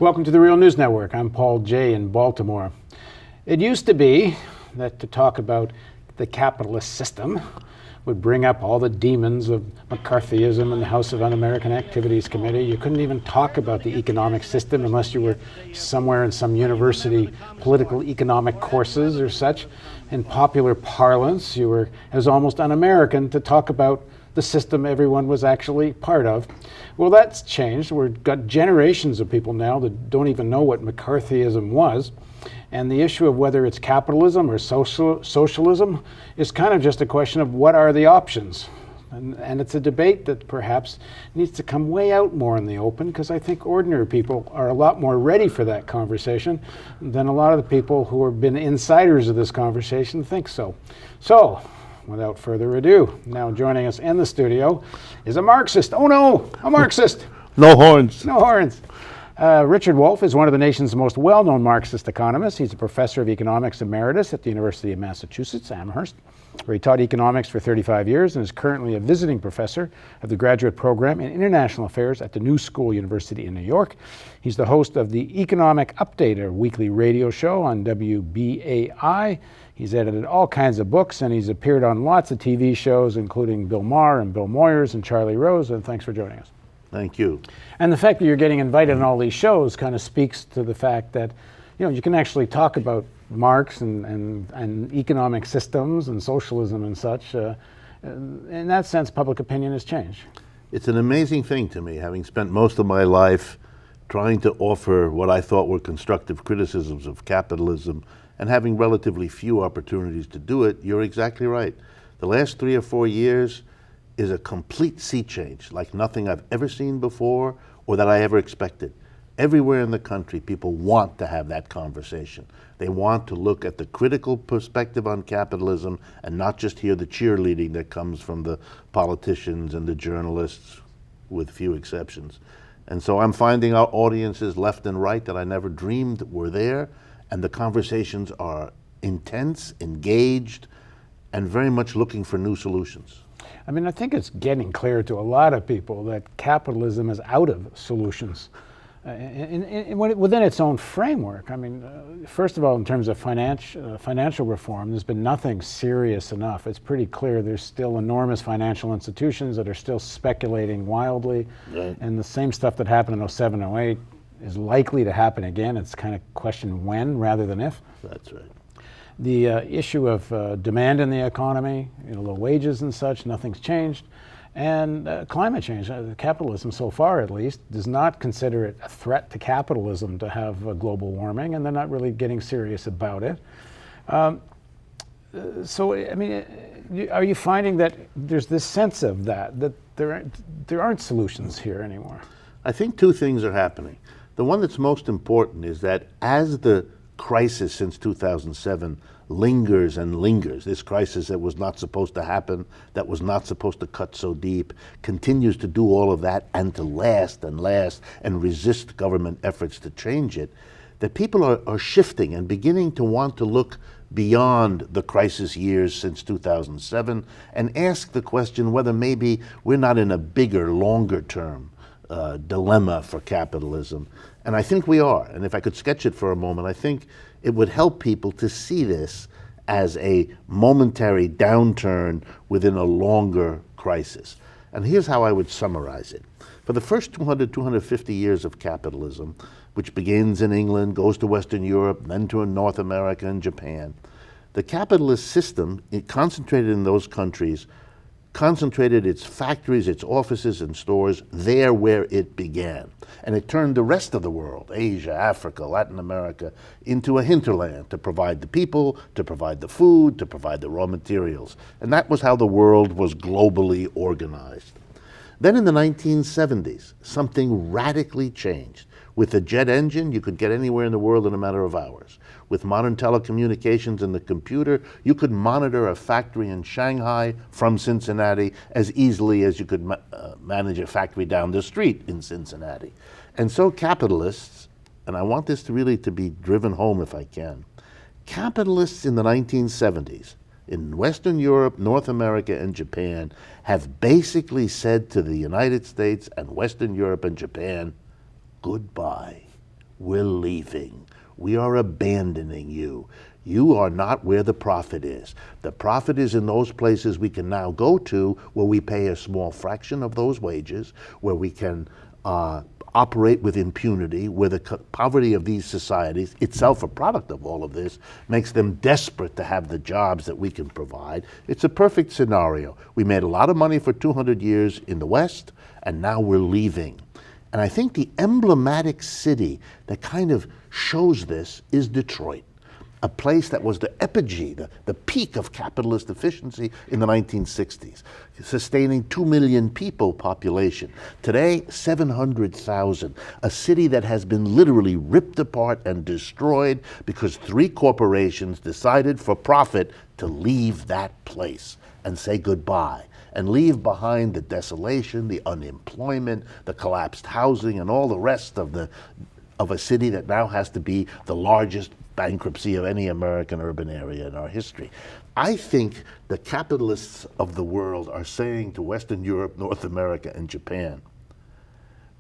Welcome to the Real News Network. I'm Paul Jay in Baltimore. It used to be that to talk about the capitalist system would bring up all the demons of McCarthyism and the House of Un-American Activities Committee. You couldn't even talk about the economic system unless you were somewhere in some university political economic courses or such. In popular parlance, it was almost un-American to talk about the system everyone was actually part of. Well, that's changed. We've got generations of people now that don't even know what McCarthyism was. And the issue of whether it's capitalism or socialism is kind of just a question of what are the options. And it's a debate that perhaps needs to come way out more in the open, because I think ordinary people are a lot more ready for that conversation than a lot of the people who have been insiders of this conversation think so. So, without further ado, now joining us in the studio is a Marxist. Oh no, a Marxist. No horns. No horns. Richard Wolff is one of the nation's most well-known Marxist economists. He's a professor of economics emeritus at the University of Massachusetts, Amherst, where he taught economics for 35 years and is currently a visiting professor of the graduate program in international affairs at the New School University in New York. He's the host of the Economic Update, a weekly radio show on WBAI. He's edited all kinds of books, and he's appeared on lots of TV shows, including Bill Maher and Bill Moyers and Charlie Rose, and thanks for joining us. Thank you. And the fact that you're getting invited on all these shows kind of speaks to the fact that, you can actually talk about Marx and economic systems and socialism and such. In that sense, public opinion has changed. It's an amazing thing to me, having spent most of my life trying to offer what I thought were constructive criticisms of capitalism and having relatively few opportunities to do it. You're exactly right. The last 3 or 4 years is a complete sea change, like nothing I've ever seen before or that I ever expected. Everywhere in the country, people want to have that conversation. They want to look at the critical perspective on capitalism and not just hear the cheerleading that comes from the politicians and the journalists, with few exceptions. And so I'm finding our audiences left and right that I never dreamed were there, and the conversations are intense, engaged, and very much looking for new solutions. I mean, I think it's getting clear to a lot of people that capitalism is out of solutions within its own framework. I mean, first of all, in terms of financial reform, there's been nothing serious enough. It's pretty clear there's still enormous financial institutions that are still speculating wildly, right. And the same stuff that happened in 07, 08 is likely to happen again. It's kind of question when rather than if. That's right. The issue of demand in the economy, low wages and such, nothing's changed. And climate change, capitalism so far at least, does not consider it a threat to capitalism to have global warming, and they're not really getting serious about it. So, I mean, are you finding that there's this sense of that there aren't solutions here anymore? I think two things are happening. The one that's most important is that as the crisis since 2007 lingers and lingers, this crisis that was not supposed to happen, that was not supposed to cut so deep, continues to do all of that and to last and resist government efforts to change it, that people are shifting and beginning to want to look beyond the crisis years since 2007 and ask the question whether maybe we're not in a bigger, longer term dilemma for capitalism. And I think we are. And if I could sketch it for a moment, I think it would help people to see this as a momentary downturn within a longer crisis. And here's how I would summarize it. For the first 200, 250 years of capitalism, which begins in England, goes to Western Europe, then to North America and Japan, the capitalist system, it concentrated in those countries, concentrated its factories, its offices and stores there where it began. And it turned the rest of the world, Asia, Africa, Latin America, into a hinterland to provide the people, to provide the food, to provide the raw materials. And that was how the world was globally organized. Then in the 1970s, something radically changed. With the jet engine, you could get anywhere in the world in a matter of hours. With modern telecommunications and the computer, you could monitor a factory in Shanghai from Cincinnati as easily as you could manage a factory down the street in Cincinnati. And so capitalists, and I want this to really to be driven home if I can, capitalists in the 1970s in Western Europe, North America, and Japan have basically said to the United States and Western Europe and Japan, goodbye. we're leaving. We are abandoning you. You are not where the profit is. The profit is in those places we can now go to where we pay a small fraction of those wages, where we can operate with impunity, where the poverty of these societies, itself a product of all of this, makes them desperate to have the jobs that we can provide. It's a perfect scenario. We made a lot of money for 200 years in the West, and now we're leaving. And I think the emblematic city that kind of shows this is Detroit, a place that was the epigee, the peak of capitalist efficiency in the 1960s, sustaining 2 million people population. Today, 700,000, a city that has been literally ripped apart and destroyed because 3 corporations decided for profit to leave that place and say goodbye, and leave behind the desolation, the unemployment, the collapsed housing, and all the rest of a city that now has to be the largest bankruptcy of any American urban area in our history. I think the capitalists of the world are saying to Western Europe, North America, and Japan,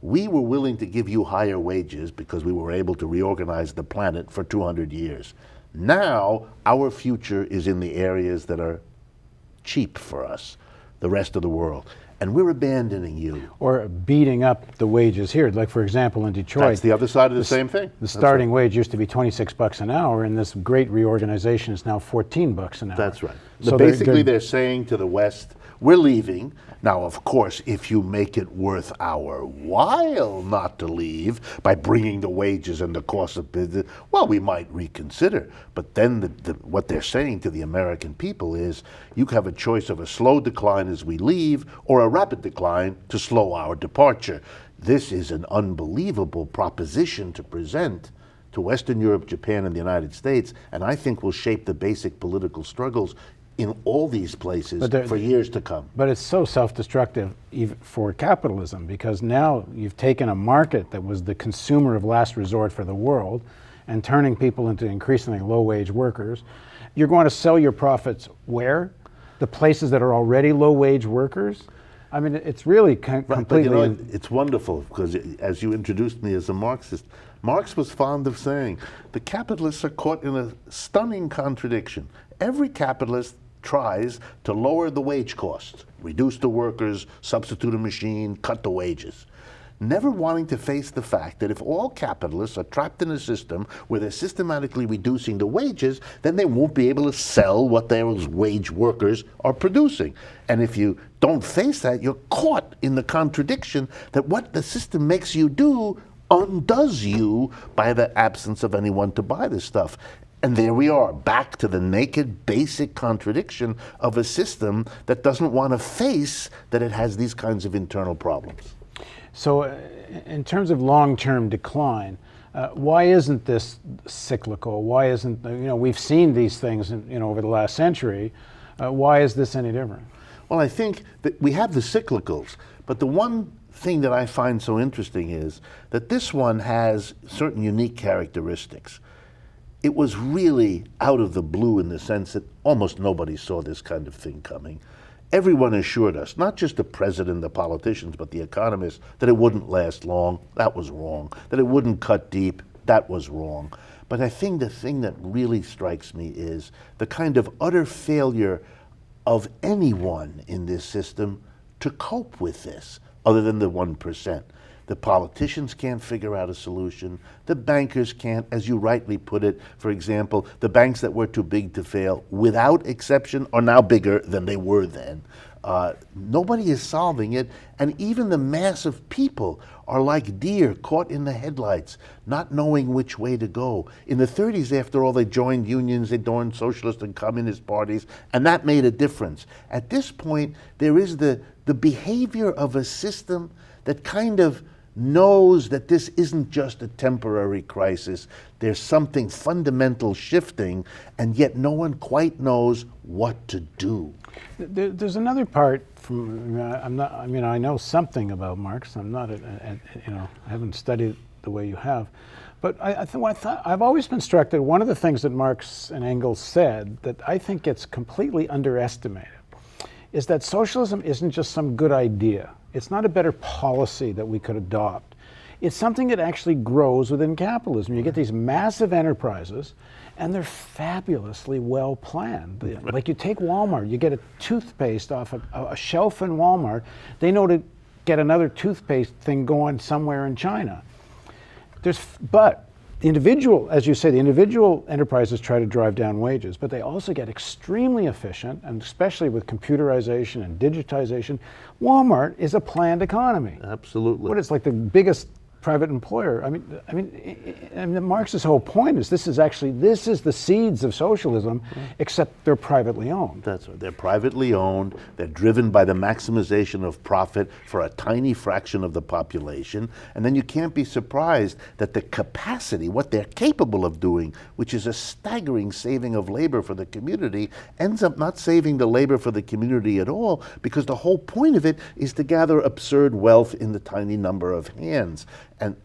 we were willing to give you higher wages because we were able to reorganize the planet for 200 years. Now, our future is in the areas that are cheap for us, the rest of the world. And we're abandoning you. Or beating up the wages here. Like, for example, in Detroit. That's the other side of the same thing. The starting wage used to be 26 bucks an hour, and this great reorganization is now 14 bucks an hour. That's right. So basically, they're saying to the West, we're leaving. Now, of course, if you make it worth our while not to leave by bringing the wages and the cost of business, well, we might reconsider. But then what they're saying to the American people is, you have a choice of a slow decline as we leave or a rapid decline to slow our departure. This is an unbelievable proposition to present to Western Europe, Japan, and the United States, and I think will shape the basic political struggles in all these places for years to come. But it's so self-destructive even for capitalism, because now you've taken a market that was the consumer of last resort for the world and turning people into increasingly low-wage workers. You're going to sell your profits where? The places that are already low-wage workers? I mean, it's really completely... But you know, it's wonderful, because as you introduced me as a Marxist, Marx was fond of saying, the capitalists are caught in a stunning contradiction. Every capitalist tries to lower the wage costs, reduce the workers, substitute a machine, cut the wages, never wanting to face the fact that if all capitalists are trapped in a system where they're systematically reducing the wages, then they won't be able to sell what those wage workers are producing. And if you don't face that, you're caught in the contradiction that what the system makes you do undoes you by the absence of anyone to buy this stuff. And there we are, back to the naked, basic contradiction of a system that doesn't want to face that it has these kinds of internal problems. So in terms of long-term decline, why isn't this cyclical? Why isn't, we've seen these things over the last century. Why is this any different? Well, I think that we have the cyclicals, but the one thing that I find so interesting is that this one has certain unique characteristics. It was really out of the blue in the sense that almost nobody saw this kind of thing coming. Everyone assured us, not just the president, the politicians, but the economists, that it wouldn't last long. That was wrong. That it wouldn't cut deep. That was wrong. But I think the thing that really strikes me is the kind of utter failure of anyone in this system to cope with this, other than the 1%. The politicians can't figure out a solution. The bankers can't, as you rightly put it. For example, the banks that were too big to fail, without exception, are now bigger than they were then. Nobody is solving it, and even the mass of people are like deer caught in the headlights, not knowing which way to go. In the 30s, after all, they joined unions, they joined socialist and communist parties, and that made a difference. At this point, there is the behavior of a system that kind of knows that this isn't just a temporary crisis. There's something fundamental shifting, and yet no one quite knows what to do. There's another part from, I know something about Marx. I'm not, I haven't studied the way you have. But I've always been struck that one of the things that Marx and Engels said that I think gets completely underestimated is that socialism isn't just some good idea. It's not a better policy that we could adopt. It's something that actually grows within capitalism. You get these massive enterprises, and they're fabulously well planned. Like you take Walmart, you get a toothpaste off a shelf in Walmart. They know to get another toothpaste thing going somewhere in China. But the individual, as you say, the individual enterprises try to drive down wages, but they also get extremely efficient, and especially with computerization and digitization. Walmart is a planned economy. Absolutely. What it's like the biggest private employer. I mean, Marx's whole point is this is the seeds of socialism, except they're privately owned. That's right. They're privately owned. They're driven by the maximization of profit for a tiny fraction of the population. And then you can't be surprised that the capacity, what they're capable of doing, which is a staggering saving of labor for the community, ends up not saving the labor for the community at all, because the whole point of it is to gather absurd wealth in the tiny number of hands.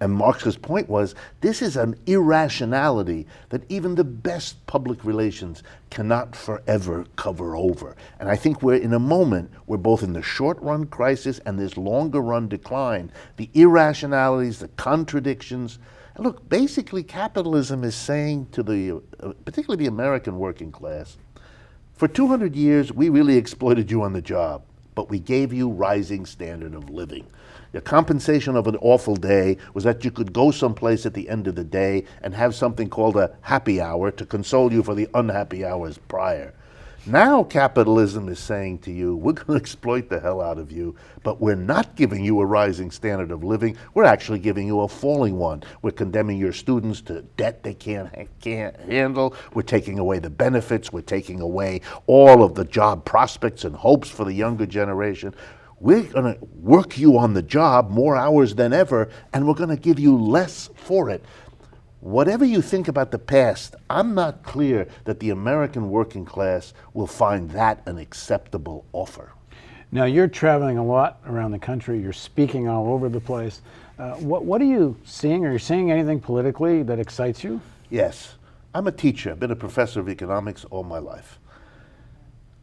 And Marx's point was, this is an irrationality that even the best public relations cannot forever cover over. And I think we're in a moment where both in the short-run crisis and this longer-run decline, the irrationalities, the contradictions, and look, basically capitalism is saying to the, particularly the American working class, for 200 years, we really exploited you on the job, but we gave you rising standard of living. The compensation of an awful day was that you could go someplace at the end of the day and have something called a happy hour to console you for the unhappy hours prior. Now capitalism is saying to you, we're going to exploit the hell out of you, but we're not giving you a rising standard of living. We're actually giving you a falling one. We're condemning your students to debt they can't handle. We're taking away the benefits. We're taking away all of the job prospects and hopes for the younger generation. We're going to work you on the job more hours than ever, and we're going to give you less for it. Whatever you think about the past, I'm not clear that the American working class will find that an acceptable offer. Now, you're traveling a lot around the country. You're speaking all over the place. What are you seeing? Are you seeing anything politically that excites you? Yes. I'm a teacher. I've been a professor of economics all my life.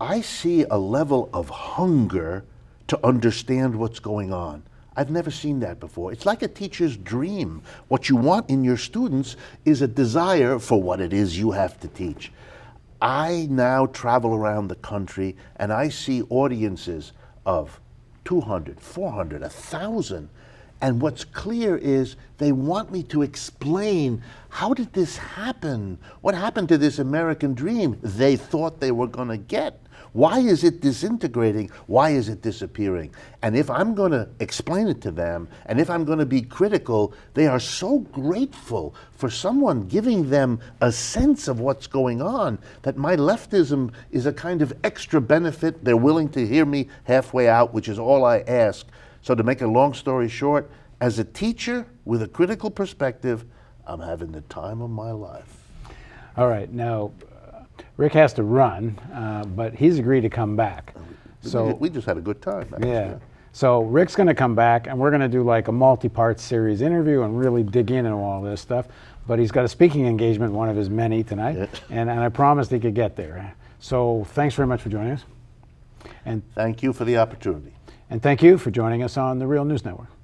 I see a level of hunger to understand what's going on. I've never seen that before. It's like a teacher's dream. What you want in your students is a desire for what it is you have to teach. I now travel around the country and I see audiences of 200, 400, 1,000. And what's clear is they want me to explain, how did this happen? What happened to this American dream they thought they were going to get? Why is it disintegrating? Why is it disappearing? And if I'm going to explain it to them, and if I'm going to be critical, they are so grateful for someone giving them a sense of what's going on that my leftism is a kind of extra benefit. They're willing to hear me halfway out, which is all I ask. So to make a long story short, as a teacher with a critical perspective, I'm having the time of my life. All right, now, Rick has to run, but he's agreed to come back. So we just had a good time. Actually. Yeah. So Rick's going to come back, and we're going to do like a multi-part series interview and really dig into all this stuff. But he's got a speaking engagement, one of his many tonight, Yeah. and I promised he could get there. So thanks very much for joining us. And thank you for the opportunity. thank you for joining us on the Real News Network.